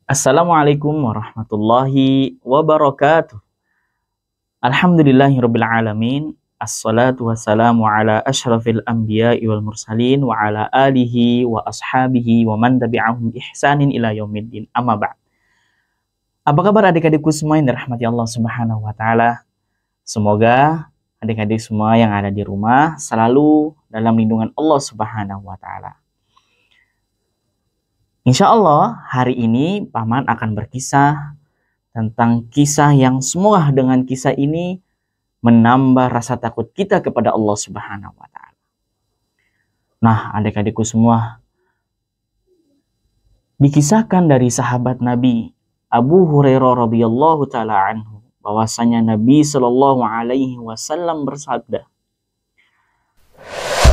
Assalamualaikum warahmatullahi wabarakatuh. Alhamdulillahirabbil alamin. Assalatu wassalamu ala asyrafil anbiya'i wal mursalin wa ala alihi wa ashabihi wa man tabi'ahum ihsanin ila yaumiddin. Amma ba'd. Apa kabar adik-adikku semua yang dirahmati Allah Subhanahu wa taala? Semoga adik-adik semua yang ada di rumah selalu dalam lindungan Allah Subhanahu wa taala. Insya Allah hari ini Paman akan berkisah tentang kisah yang semoga dengan kisah ini menambah rasa takut kita kepada Allah Subhanahu wa taala. Nah, adik-adikku semua, dikisahkan dari sahabat Nabi Abu Hurairah radhiyallahu taala anhu bahwasanya Nabi Shallallahu alaihi wasallam bersabda,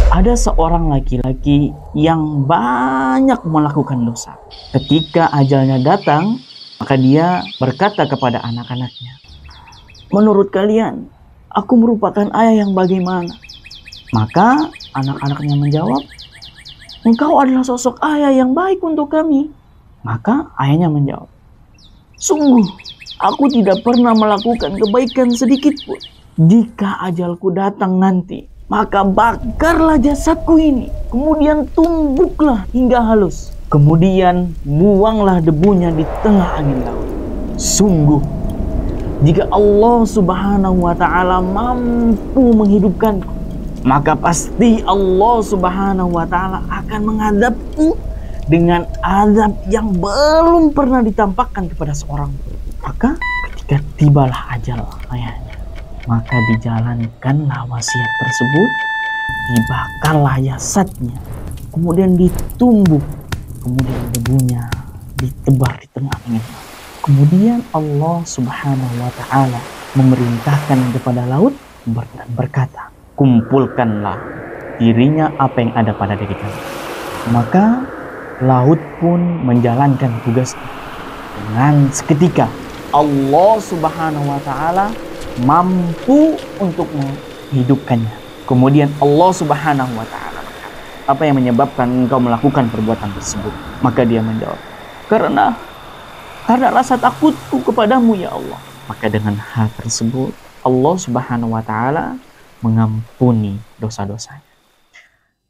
ada seorang laki-laki yang banyak melakukan dosa. Ketika ajalnya datang, maka dia berkata kepada anak-anaknya, menurut kalian, aku merupakan ayah yang bagaimana? Maka anak-anaknya menjawab, engkau adalah sosok ayah yang baik untuk kami. Maka ayahnya menjawab, sungguh, aku tidak pernah melakukan kebaikan sedikit pun. Jika ajalku datang nanti, maka bakarlah jasadku ini, kemudian tumbuklah hingga halus. Kemudian buanglah debunya di tengah angin laut. Sungguh, jika Allah Subhanahu wa taala mampu menghidupkanku, maka pasti Allah Subhanahu wa taala akan mengadabku dengan azab yang belum pernah ditampakkan kepada seorang. Maka ketika tibalah ajal ayahnya, maka dijalankanlah wasiat tersebut, dibakarlah jasadnya, kemudian ditumbuk, kemudian debunya ditebar di tengah angin. Kemudian Allah Subhanahu wa taala memerintahkan kepada laut dan berkata, kumpulkanlah dirinya apa yang ada pada diri kalian. Maka laut pun menjalankan tugasnya. Dengan seketika Allah Subhanahu wa taala mampu untuk menghidupkannya. Kemudian Allah Subhanahu wa taala berkata, apa yang menyebabkan engkau melakukan perbuatan tersebut? Maka dia menjawab, karena rasa takutku kepadamu ya Allah. Maka dengan hal tersebut Allah Subhanahu wa taala mengampuni dosa-dosanya.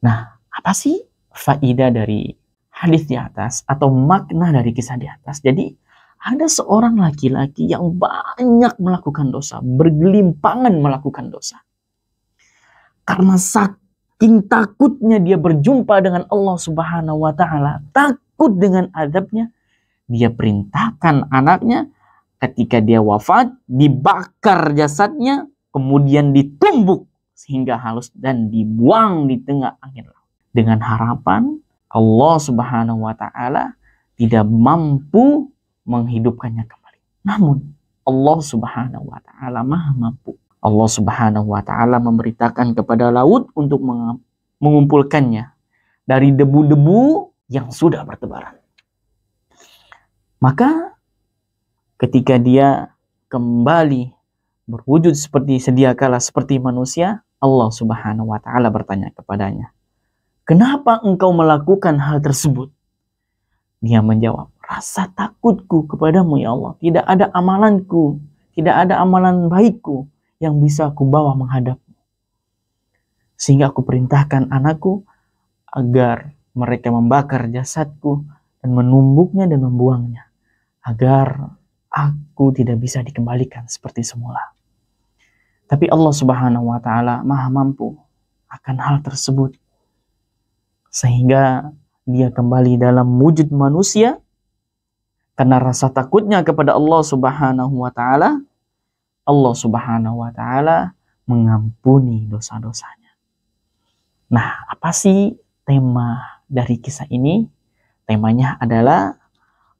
Nah, apa sih faidah dari hadis di atas atau makna dari kisah di atas? Jadi ada seorang laki-laki yang banyak melakukan dosa, bergelimpangan melakukan dosa. Karena saking takutnya dia berjumpa dengan Allah Subhanahu wa taala, takut dengan azabnya, dia perintahkan anaknya ketika dia wafat, dibakar jasadnya, kemudian ditumbuk sehingga halus dan dibuang di tengah angin laut. Dengan harapan Allah Subhanahu wa taala tidak mampu menghidupkannya kembali. Namun Allah Subhanahu wa taala Maha mampu. Allah Subhanahu wa taala memberitakan kepada laut untuk mengumpulkannya dari debu-debu yang sudah bertebaran. Maka ketika dia kembali berwujud seperti sedia kala seperti manusia, Allah Subhanahu wa taala bertanya kepadanya, kenapa engkau melakukan hal tersebut? Dia menjawab, rasa takutku kepadamu ya Allah. Tidak ada amalanku, tidak ada amalan baikku yang bisa aku bawa menghadapmu. Sehingga aku perintahkan anakku agar mereka membakar jasadku dan menumbuknya dan membuangnya, agar aku tidak bisa dikembalikan seperti semula. Tapi Allah Subhanahu wa taala Maha mampu akan hal tersebut, sehingga dia kembali dalam wujud manusia. Karena rasa takutnya kepada Allah Subhanahu wa taala, Allah Subhanahu wa taala mengampuni dosa-dosanya. Nah, apa sih tema dari kisah ini? Temanya adalah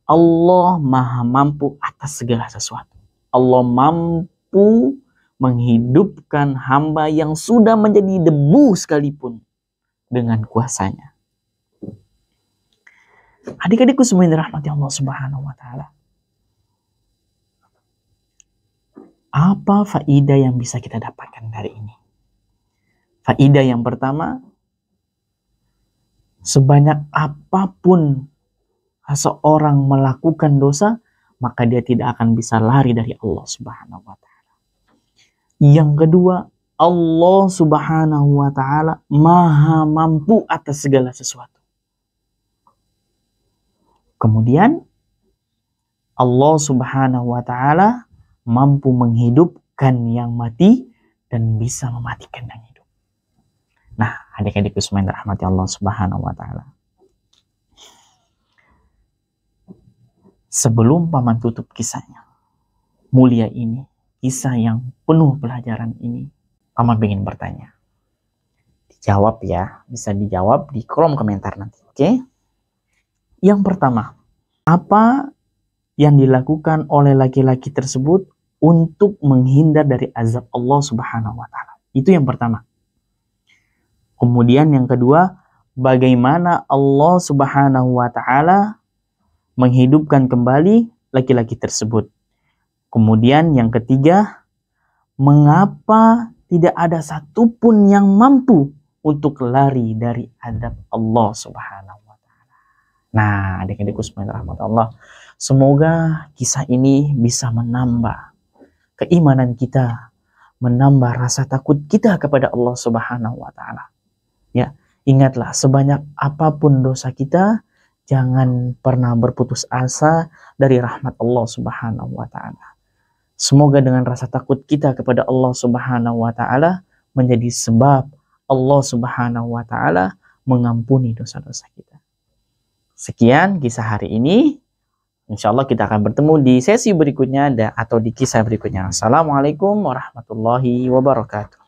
Allah Maha mampu atas segala sesuatu. Allah mampu menghidupkan hamba yang sudah menjadi debu sekalipun dengan kuasanya. Adik-adikku semua yang dirahmati Allah Subhanahu wa taala. Apa faidah yang bisa kita dapatkan dari ini? Faidah yang pertama, sebanyak apapun seorang melakukan dosa, maka dia tidak akan bisa lari dari Allah Subhanahu wa Ta'ala. Yang kedua, Allah Subhanahu wa Ta'ala maha mampu atas segala sesuatu. Kemudian Allah Subhanahu wa Ta'ala mampu menghidupkan yang mati dan bisa mematikan yang hidup. Nah, adik-adikku semua yang dirahmati Allah Subhanahu wa Ta'ala. Sebelum paman tutup kisahnya mulia ini, kisah yang penuh pelajaran ini, paman ingin bertanya. Dijawab ya, bisa dijawab di kolom komentar nanti, oke? Yang pertama, apa yang dilakukan oleh laki-laki tersebut untuk menghindar dari azab Allah Subhanahu wa Ta'ala? Itu yang pertama. Kemudian yang kedua, bagaimana Allah Subhanahu wa Ta'ala menghidupkan kembali laki-laki tersebut? Kemudian yang ketiga, mengapa tidak ada satupun yang mampu untuk lari dari azab Allah Subhanahu wa Ta'ala? Nah, adik-adikku semua rahmat Allah, semoga kisah ini bisa menambah keimanan kita, menambah rasa takut kita kepada Allah Subhanahu wa Ta'ala. Ya, ingatlah, sebanyak apapun dosa kita, jangan pernah berputus asa dari rahmat Allah Subhanahu wa Ta'ala. Semoga dengan rasa takut kita kepada Allah Subhanahu wa Ta'ala menjadi sebab Allah Subhanahu wa Ta'ala mengampuni dosa-dosa kita. Sekian kisah hari ini. Insya Allah kita akan bertemu di sesi berikutnya atau di kisah berikutnya. Assalamualaikum warahmatullahi wabarakatuh.